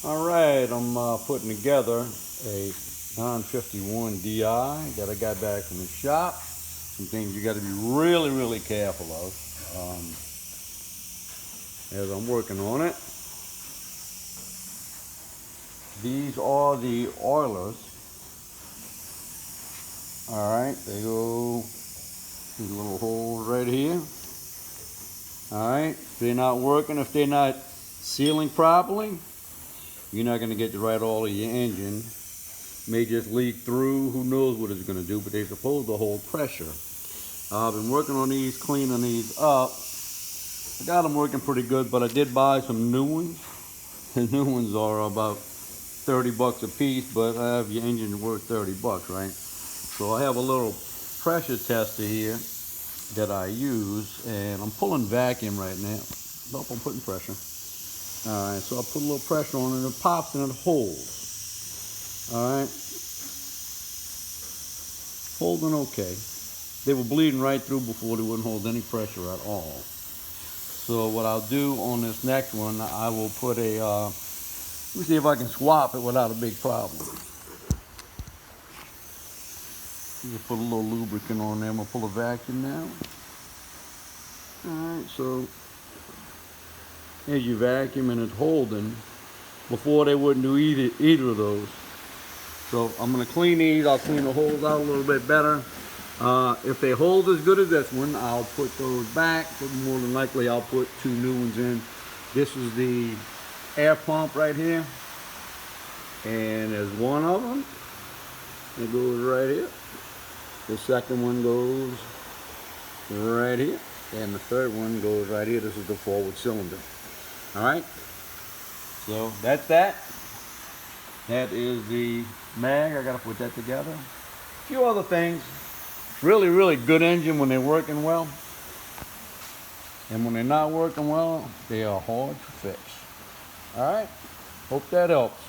All right, I'm putting together a 951 DI that I got back from the shop. Some things you got to be really careful of as I'm working on it. These are the oilers. All right, they go these little holes right here. All right, if they're not working, if they're not sealing properly, you're not going to get the right oil of your engine. May just leak through, who knows what it's going to do, but they're supposed to hold pressure. I've been working on these, cleaning these up. I got them working pretty good, but I did buy some new ones. The new ones are about 30 bucks a piece, but I have your engine worth 30 bucks, right? So I have a little pressure tester here that I use, and I'm pulling vacuum right now. Nope, I'm putting pressure. All right, so I put a little pressure on it, and it pops and it holds. All right, holding okay. They were bleeding right through before. They wouldn't hold any pressure at all. So what I'll do on this next one, I will put a, let me see if I can swap it without a big problem. Just put a little lubricant on there. I'm gonna pull a vacuum now. All right, so as you vacuum and it's holding, before they wouldn't do either of those. So I'm gonna clean these. I'll clean the holes out a little bit better. If they hold as good as this one, I'll put those back, but more than likely I'll put two new ones in. This is the air pump right here, and there's one of them. It goes right here. The second one goes right here, and the third one goes right here. This is the forward cylinder. All right, so that's that. That is the mag. I gotta put that together. A few other things. Really good engine when they're working well. And when they're not working well, they are hard to fix. All right, hope that helps.